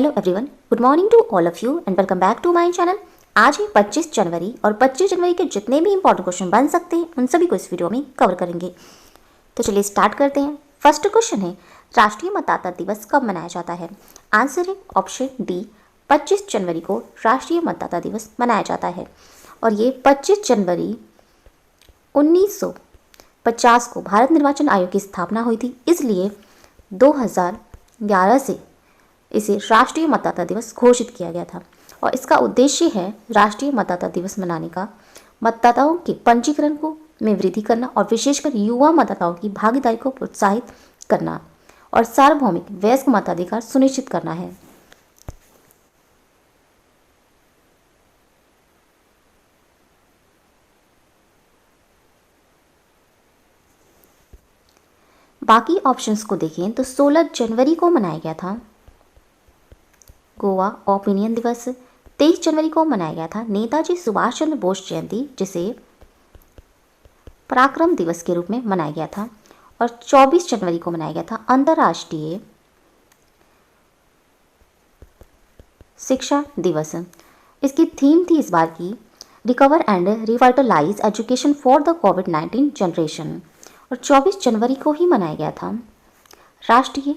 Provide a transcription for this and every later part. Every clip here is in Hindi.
Hello everyone, good morning to all of you and welcome back to my channel. आज है 25 जनवरी और 25 जनवरी के जितने भी इंपॉर्टेंट क्वेश्चन बन सकते हैं उन सभी को इस वीडियो में कवर करेंगे। तो चलिए स्टार्ट करते हैं। फर्स्ट क्वेश्चन है, राष्ट्रीय मतदाता दिवस कब मनाया जाता है? आंसर है ऑप्शन डी, 25 जनवरी को राष्ट्रीय मतदाता दिवस मनाया जाता है। और ये 25 जनवरी 1950 को भारत निर्वाचन आयोग की स्थापना हुई थी, इसलिए 2011 से इसे राष्ट्रीय मतदाता दिवस घोषित किया गया था। और इसका उद्देश्य है राष्ट्रीय मतदाता दिवस मनाने का मतदाताओं के पंजीकरण को में वृद्धि करना और विशेषकर युवा मतदाताओं की भागीदारी को प्रोत्साहित करना और सार्वभौमिक वयस्क मताधिकार सुनिश्चित करना है। बाकी ऑप्शंस को देखें तो 16 जनवरी को मनाया गया था गोवा ओपिनियन दिवस। 23 जनवरी को मनाया गया था नेताजी सुभाष चंद्र बोस जयंती, जिसे पराक्रम दिवस के रूप में मनाया गया था। और 24 जनवरी को मनाया गया था अंतर्राष्ट्रीय शिक्षा दिवस। इसकी थीम थी इस बार की recover and revitalise education for the covid generation. और 24 जनवरी को ही मनाया गया था राष्ट्रीय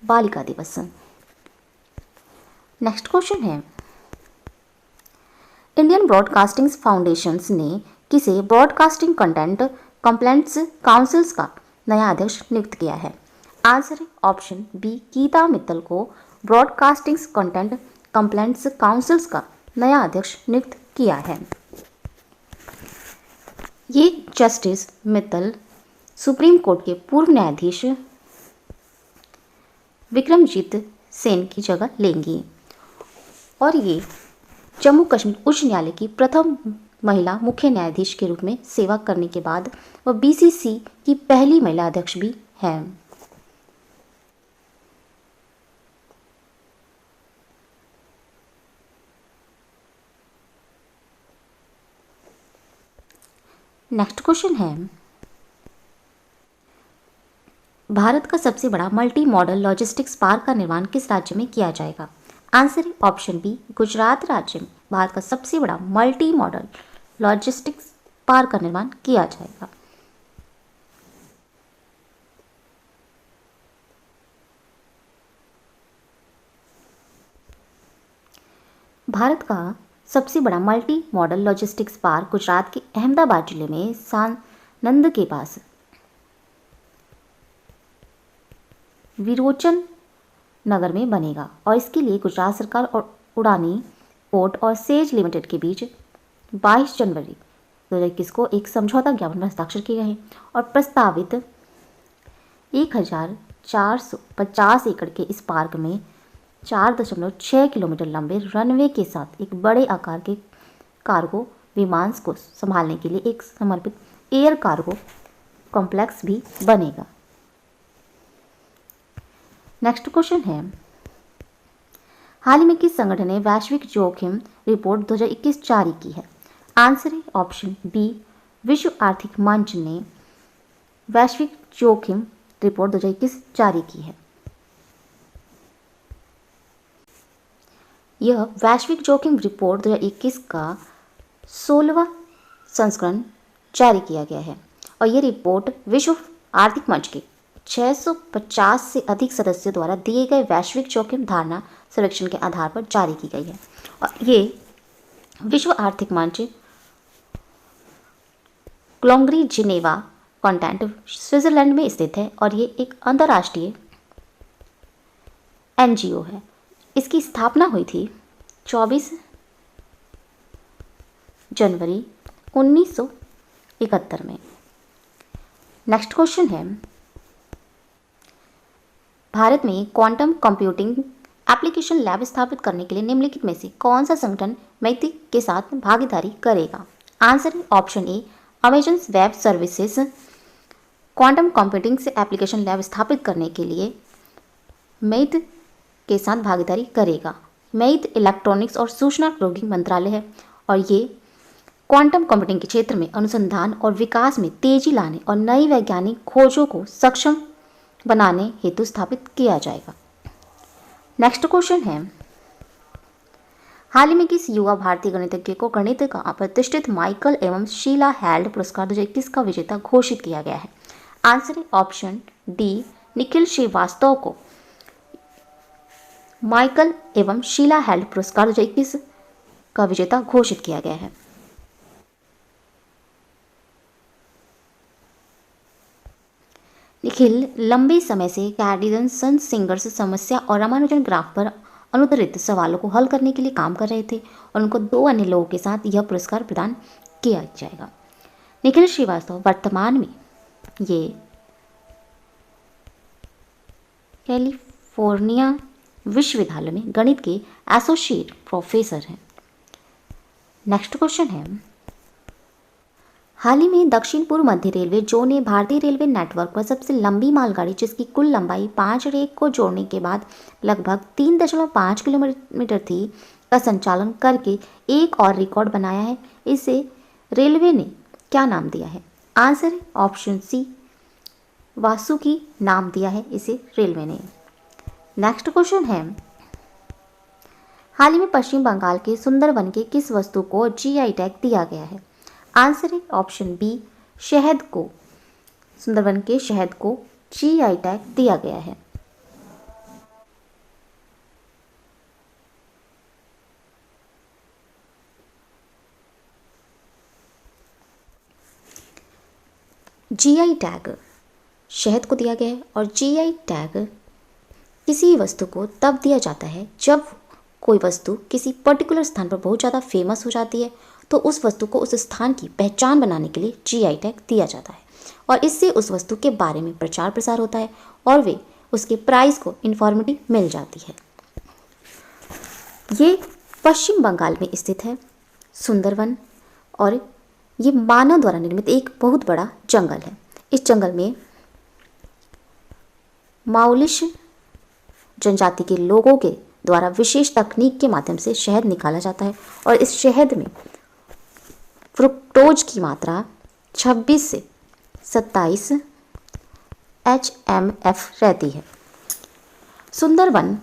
बालिका दिवस। नेक्स्ट क्वेश्चन है, इंडियन ब्रॉडकास्टिंग फाउंडेशन ने किसे ब्रॉडकास्टिंग कंटेंट कंप्लेंट्स काउंसिल्स का नया अध्यक्ष नियुक्त किया है? आंसर है ऑप्शन बी, गीता मित्तल को ब्रॉडकास्टिंग कंटेंट कंप्लेंट्स काउंसिल्स का नया अध्यक्ष नियुक्त किया है। ये जस्टिस मित्तल सुप्रीम कोर्ट के पूर्व न्यायाधीश विक्रमजीत सेन की जगह लेंगी। और ये जम्मू कश्मीर उच्च न्यायालय की प्रथम महिला मुख्य न्यायाधीश के रूप में सेवा करने के बाद वह बीसीसी की पहली महिला अध्यक्ष भी हैं। नेक्स्ट क्वेश्चन है, भारत का सबसे बड़ा मल्टी मॉडल लॉजिस्टिक्स पार्क का निर्माण किस राज्य में किया जाएगा? आंसर है ऑप्शन बी, गुजरात राज्य में भारत का सबसे बड़ा मल्टी मॉडल लॉजिस्टिक्स पार्क का निर्माण किया जाएगा। भारत का सबसे बड़ा multi modal logistics park Gujarat के अहमदाबाद जिले में सानंद के पास विरोचन नगर में बनेगा। और इसके लिए गुजरात सरकार और उड़ानी पोर्ट और सेज लिमिटेड के बीच 22 जनवरी 2021 को एक समझौता ज्ञापन पर हस्ताक्षर किए गए हैं। और प्रस्तावित 1450 एकड़ के इस पार्क में 4.6 किलोमीटर लंबे रनवे के साथ एक बड़े आकार के कार्गो विमान को संभालने के लिए एक समर्पित एयर कार्गो कॉम्प्लेक्स भी बनेगा। नेक्स्ट क्वेश्चन है, हाल ही में किस संगठन ने वैश्विक जोखिम रिपोर्ट 2021 जारी की है? आंसर है ऑप्शन बी, विश्व आर्थिक मंच ने वैश्विक जोखिम रिपोर्ट 2021 जारी की है। यह वैश्विक जोखिम रिपोर्ट 2021 का 16वां संस्करण जारी किया गया है। और यह रिपोर्ट विश्व आर्थिक मंच के 650 से अधिक सदस्यों द्वारा दिए गए वैश्विक जोखिम धारणा सर्वेक्षण के आधार पर जारी की गई है। और ये विश्व आर्थिक मंच क्लोंगरी जिनेवा कॉन्टेंट स्विट्जरलैंड में स्थित है। और ये एक अंतर्राष्ट्रीय एनजीओ है। इसकी स्थापना हुई थी 24 जनवरी 1971 में। नेक्स्ट क्वेश्चन है, भारत में क्वांटम कंप्यूटिंग एप्लीकेशन लैब स्थापित करने के लिए निम्नलिखित में से कौन सा संगठन मैती के साथ भागीदारी करेगा? आंसर है ऑप्शन ए, Amazon web services quantum computing से एप्लीकेशन लैब स्थापित करने के लिए मैत के साथ भागीदारी करेगा। मैत इलेक्ट्रॉनिक्स और सूचना प्रौद्योगिकी मंत्रालय है। और ये क्वांटम कंप्यूटिंग के क्षेत्र में अनुसंधान और विकास में तेजी लाने और नई वैज्ञानिक खोजों को सक्षम बनाने हेतु स्थापित किया जाएगा। नेक्स्ट क्वेश्चन है, हाल ही में किस युवा भारतीय गणितज्ञ को गणित का प्रतिष्ठित माइकल एवं शीला हेल्ड पुरस्कार 2021 का विजेता घोषित किया गया है? आंसर है ऑप्शन डी, निखिल श्रीवास्तव को माइकल एवं शीला हेल्ड पुरस्कार 2021 का विजेता घोषित किया गया है। निखिल लंबे समय से कैर्डिसन सिंगर्स समस्या और रामानुजन ग्राफ पर अनुत्तरित सवालों को हल करने के लिए काम कर रहे थे और उनको 2 अन्य लोगों के साथ यह पुरस्कार प्रदान किया जाएगा। निखिल श्रीवास्तव वर्तमान में ये कैलिफोर्निया विश्वविद्यालय में गणित के एसोसिएट प्रोफेसर हैं। नेक्स्ट क्वेश्चन है, हाल ही में दक्षिण पूर्व मध्य रेलवे जोन ने भारतीय रेलवे नेटवर्क पर सबसे लंबी मालगाड़ी जिसकी कुल लंबाई 5 रेक को जोड़ने के बाद लगभग 3.5 किलोमीटर थी का संचालन करके एक और रिकॉर्ड बनाया है। इसे रेलवे ने क्या नाम दिया है? आंसर है ऑप्शन सी, वासुकी नाम दिया है इसे रेलवे ने। नेक्स्ट क्वेश्चन है, हाल ही में पश्चिम बंगाल के सुंदरवन के किस वस्तु को जीआई टैग दिया गया है? आंसर है ऑप्शन बी, शहद को। सुंदरवन के शहद को जीआई टैग दिया गया है। जीआई टैग शहद को दिया गया है और जीआई टैग किसी वस्तु को तब दिया जाता है जब कोई वस्तु किसी पर्टिकुलर स्थान पर बहुत ज़्यादा फेमस हो जाती है, तो उस वस्तु को उस स्थान की पहचान बनाने के लिए जीआई टैग दिया जाता है और इससे उस वस्तु के बारे में प्रचार प्रसार होता है और वे उसके प्राइस को इन्फॉर्मेटिव मिल जाती है। ये पश्चिम बंगाल में स्थित है सुंदरवन और ये मानव द्वारा निर्मित एक बहुत बड़ा जंगल है। इस जंगल में माओलिश जनजाति के लोगों के द्वारा विशेष तकनीक के माध्यम से शहद निकाला जाता है और इस शहद में फ्रुक्टोज की मात्रा 26 से 27 HMF रहती है। सुंदरवन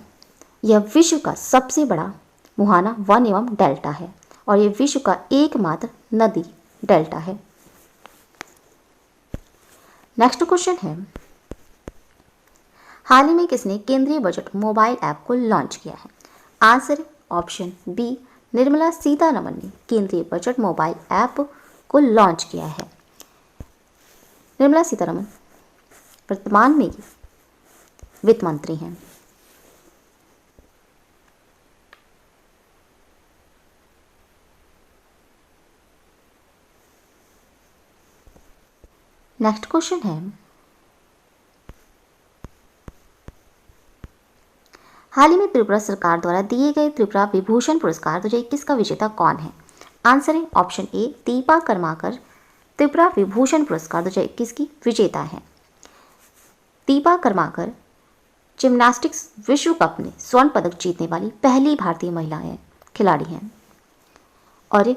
यह विश्व का सबसे बड़ा मुहाना वन एवं डेल्टा है और यह विश्व का एकमात्र नदी डेल्टा है। नेक्स्ट क्वेश्चन है, हाल ही में किसने केंद्रीय बजट मोबाइल ऐप को लॉन्च किया है? Answer option B, Nirmala Sitharaman ने केंद्रीय बजट मोबाइल ऐप को लॉन्च किया है। निर्मला सीतारमण वर्तमान में वित्त मंत्री हैं। नेक्स्ट क्वेश्चन है, हाल ही में त्रिपुरा सरकार द्वारा दिए गए त्रिपुरा विभूषण पुरस्कार 2021 का विजेता कौन है? आंसर है ऑप्शन ए, दीपा कर्माकर त्रिपुरा विभूषण पुरस्कार 2021 की विजेता है। दीपा कर्माकर जिम्नास्टिक्स विश्व कप में स्वर्ण पदक जीतने वाली पहली भारतीय महिला खिलाड़ी हैं और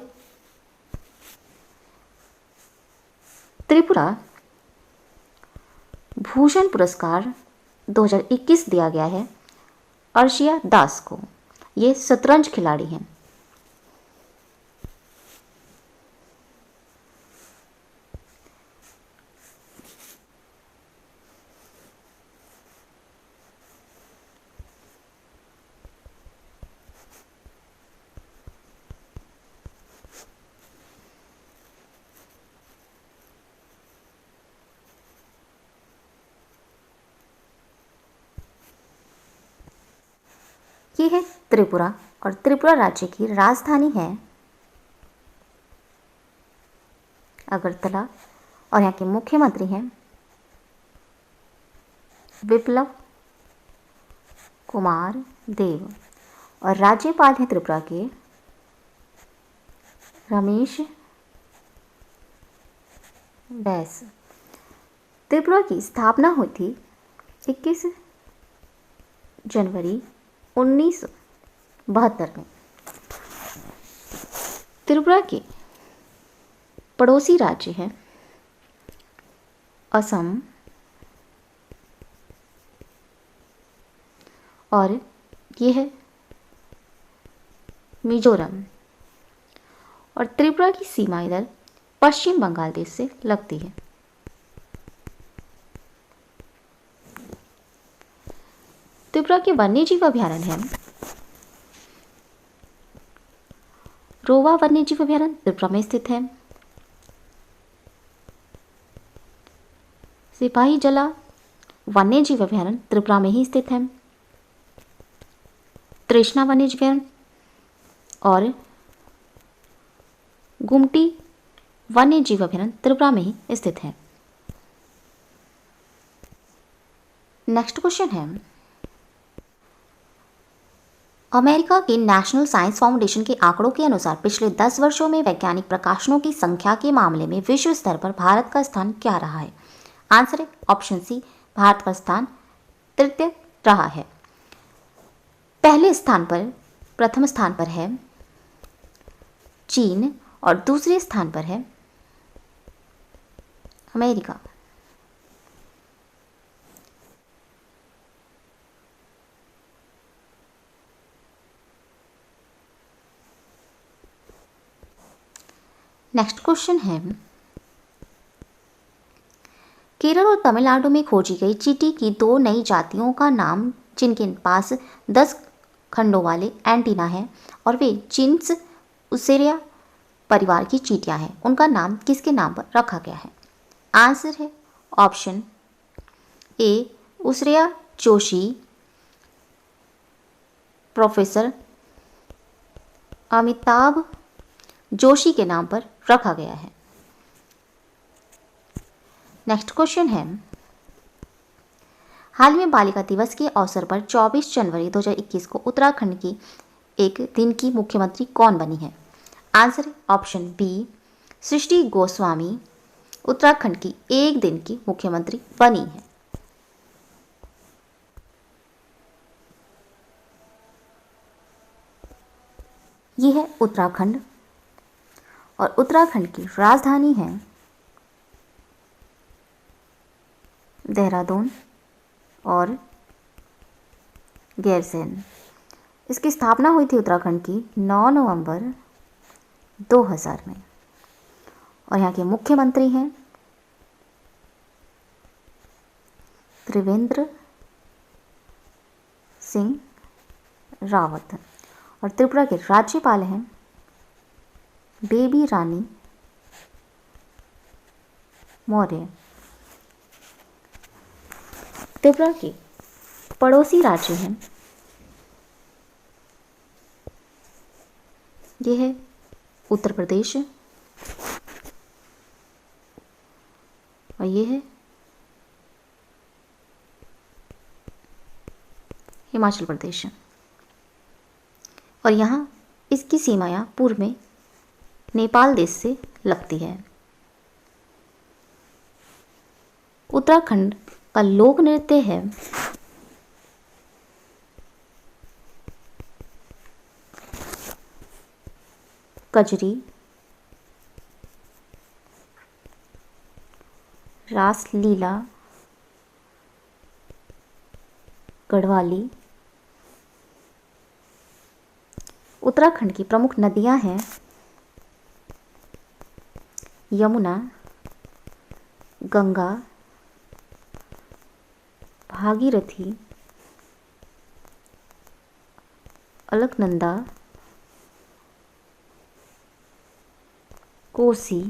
त्रिपुरा भूषण पुरस्कार 2021 दिया गया है अर्शिया दास को। ये शतरंज खिलाड़ी हैं। ये है त्रिपुरा और त्रिपुरा राज्य की राजधानी है अगरतला और यहाँ के मुख्यमंत्री हैं विप्लव कुमार देव और राज्यपाल हैं त्रिपुरा के रमेश बैस। त्रिपुरा की स्थापना हुई थी 21 जनवरी 1972 में। त्रिपुरा के पड़ोसी राज्य हैं असम और ये है मिजोरम। और त्रिपुरा की सीमा इधर पश्चिम बंगाल देश से लगती है। त्रिपुरा के वन्यजीव अभयारण्य है रोवा वन्यजीव अभयारण्य त्रिपुरा में स्थित है। सिपाही जला वन्यजीव अभयारण्य त्रिपुरा में ही स्थित है। तृष्णा वन्यजीव अभयारण्य और गुमटी वन्यजीव अभयारण्य त्रिपुरा में ही स्थित है। नेक्स्ट क्वेश्चन है, अमेरिका के नेशनल साइंस फाउंडेशन के आंकड़ों के अनुसार पिछले 10 वर्षों में वैज्ञानिक प्रकाशनों की संख्या के मामले में विश्व स्तर पर भारत का स्थान क्या रहा है? आंसर है ऑप्शन सी, भारत का स्थान तृतीय रहा है। प्रथम स्थान पर है चीन और दूसरे स्थान पर है अमेरिका। नेक्स्ट क्वेश्चन है, केरल और तमिलनाडु में खोजी गई चींटी की 2 नई जातियों का नाम जिनके पास 10 खंडों वाले एंटीना हैं और वे चिंस उसेरिया परिवार की चींटियां हैं, उनका नाम किसके नाम पर रखा गया है? आंसर है ऑप्शन ए, उसेरिया जोशी प्रोफेसर अमिताभ जोशी के नाम पर रखा गया है। नेक्स्ट क्वेश्चन है, हाल में बालिका दिवस के अवसर पर 24 जनवरी 2021 को उत्तराखंड की एक दिन की मुख्यमंत्री कौन बनी है? आंसर है ऑप्शन बी, सृष्टि गोस्वामी उत्तराखंड की एक दिन की मुख्यमंत्री बनी है। यह है उत्तराखंड और उत्तराखंड की राजधानी है देहरादून और गैरसैंण। इसकी स्थापना हुई थी उत्तराखंड की 9 नवंबर 2000 में और यहाँ के मुख्यमंत्री हैं त्रिवेंद्र सिंह रावत और त्रिपुरा के राज्यपाल हैं बेबी रानी मौर्य। त्रिपुरा के पड़ोसी राज्य हैं, ये है उत्तर प्रदेश और ये है हिमाचल प्रदेश और यहाँ इसकी सीमाएं पूर्व में नेपाल देश से लगती है। उत्तराखंड का लोक नृत्य है कजरी, रासलीला, गढ़वाली। उत्तराखंड की प्रमुख नदियां हैं यमुना, गंगा, भागीरथी, अलकनंदा, कोसी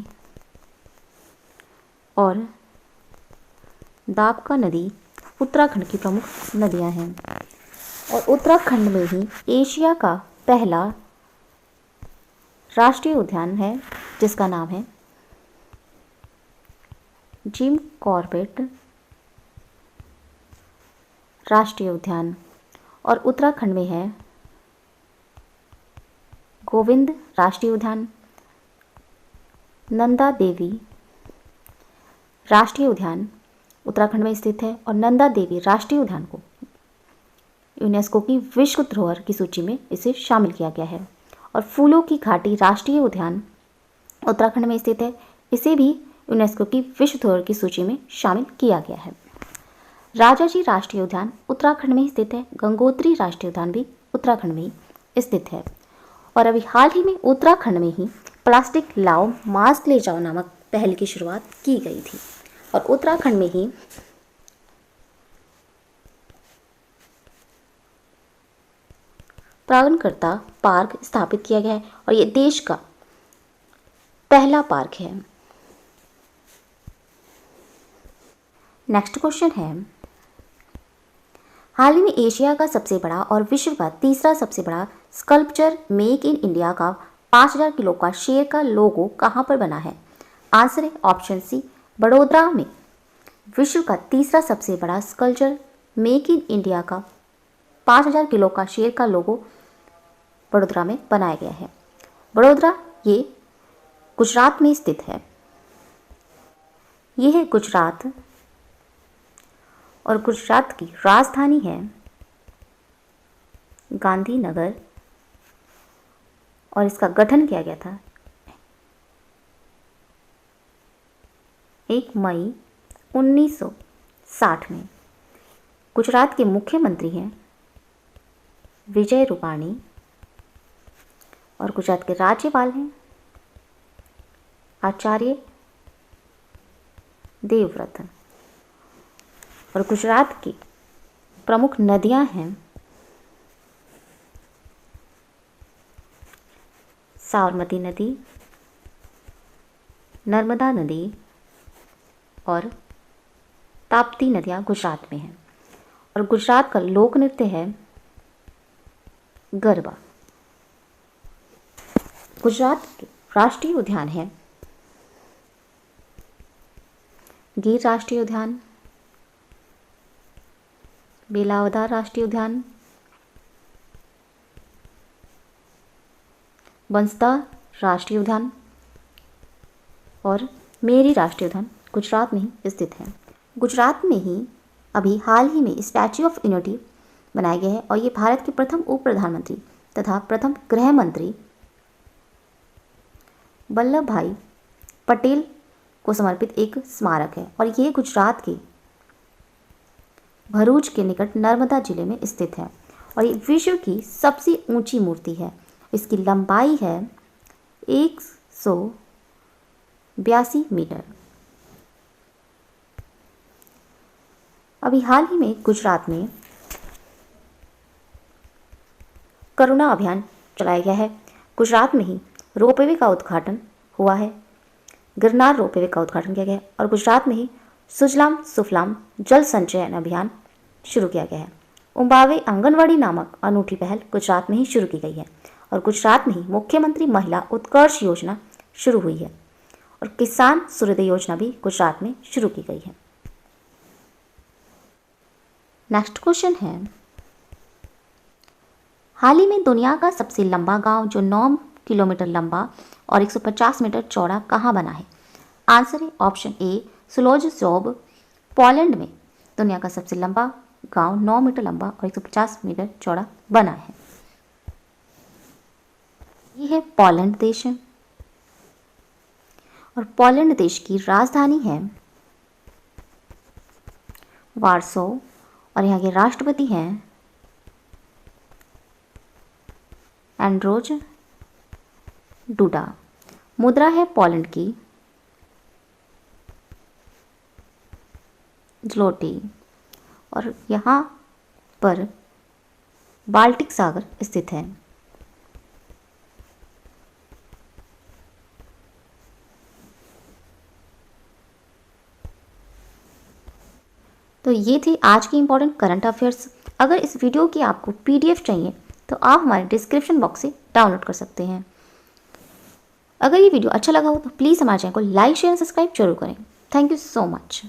और दाबका नदी उत्तराखंड की प्रमुख नदियां हैं और उत्तराखंड में ही एशिया का पहला राष्ट्रीय उद्यान है जिसका नाम है जिम कॉर्बेट राष्ट्रीय उद्यान और उत्तराखंड में है गोविंद राष्ट्रीय उद्यान, नंदा देवी राष्ट्रीय उद्यान उत्तराखंड में स्थित है और नंदा देवी राष्ट्रीय उद्यान को यूनेस्को की विश्व धरोहर की सूची में इसे शामिल किया गया है और फूलों की घाटी राष्ट्रीय उद्यान उत्तराखंड में स्थित है, इसे भी यूनेस्को की विश्व धरोहर की सूची में शामिल किया गया है। राजाजी राष्ट्रीय उद्यान उत्तराखंड में स्थित है, गंगोत्री राष्ट्रीय उद्यान भी उत्तराखंड में ही स्थित है। और अभी हाल ही में उत्तराखंड में ही प्लास्टिक लाओ मास्क ले जाओ नामक पहल की शुरुआत की गई थी। और उत्तराखंड में ही प्राणकर्ता पार्क स्थापित किया गया है और ये देश का पहला पार्क है। नेक्स्ट क्वेश्चन है, हाल ही में एशिया का सबसे बड़ा और विश्व का तीसरा सबसे बड़ा स्कल्पचर मेक इन इंडिया का 5000 किलो का शेर का लोगो कहाँ पर बना है? आंसर है ऑप्शन सी, बड़ोदरा में। विश्व का तीसरा सबसे बड़ा स्कल्पचर मेक इन इंडिया का 5000 किलो का शेर का लोगो बड़ोदरा में बनाया गया है। बड़ोदरा ये गुजरात में स्थित है। यह है गुजरात और गुजरात की राजधानी है गांधीनगर और इसका गठन किया गया था 1 मई 1960 में। गुजरात के मुख्यमंत्री हैं विजय रूपाणी और गुजरात के राज्यपाल हैं आचार्य देवव्रत। और गुजरात की प्रमुख नदियां हैं साबरमती नदी, नर्मदा नदी और ताप्ती नदियां गुजरात में हैं। और गुजरात का लोक नृत्य है गरबा। गुजरात के राष्ट्रीय उद्यान है गिर राष्ट्रीय उद्यान, बेलावदार राष्ट्रीय उद्यान, बंसदा राष्ट्रीय उद्यान और मेरी राष्ट्रीय उद्यान गुजरात में ही स्थित है। गुजरात में ही अभी हाल ही में स्टैच्यू ऑफ यूनिटी बनाया गया है और ये भारत के प्रथम उप प्रधानमंत्री तथा प्रथम गृह मंत्री वल्लभ भाई पटेल को समर्पित एक स्मारक है। और ये गुजरात के भरूच के निकट नर्मदा जिले में स्थित है और ये विश्व की सबसे ऊंची मूर्ति है। इसकी लंबाई है 182 मीटर। अभी हाल ही में गुजरात में करुणा अभियान चलाया गया है। गुजरात में ही रोपवे का उद्घाटन हुआ है, गिरनार रोपवे का उद्घाटन किया गया है और गुजरात में ही सुजलाम सुफलाम जल संचयन अभियान शुरू किया गया है। उम्बावे आंगनवाड़ी नामक अनूठी पहल गुजरात में ही शुरू की गई है और गुजरात में ही मुख्यमंत्री महिला उत्कर्ष योजना शुरू हुई है और किसान सूर्योदय योजना भी गुजरात में शुरू की गई है। नेक्स्ट क्वेश्चन है, हाल ही में दुनिया का सबसे लंबा गांव जो 9 किलोमीटर लंबा और 150 मीटर चौड़ा कहाँ बना है? आंसर है ऑप्शन ए, स्लोजजोब, पोलैंड में दुनिया का सबसे लंबा गांव 9 मीटर लंबा और 150 मीटर चौड़ा बना है। यह है पोलैंड देश है और पोलैंड देश की राजधानी है वार्सो और यहाँ के राष्ट्रपति हैं एंड्रोज डूडा। मुद्रा है पोलैंड की ज़्लोटी और यहाँ पर बाल्टिक सागर स्थित है। तो ये थे आज की इंपॉर्टेंट करंट अफेयर्स। अगर इस वीडियो की आपको पीडीएफ चाहिए तो आप हमारे डिस्क्रिप्शन बॉक्स से डाउनलोड कर सकते हैं। अगर ये वीडियो अच्छा लगा हो तो प्लीज़ हमारे चैनल को लाइक शेयर सब्सक्राइब जरूर करें। Thank you so much.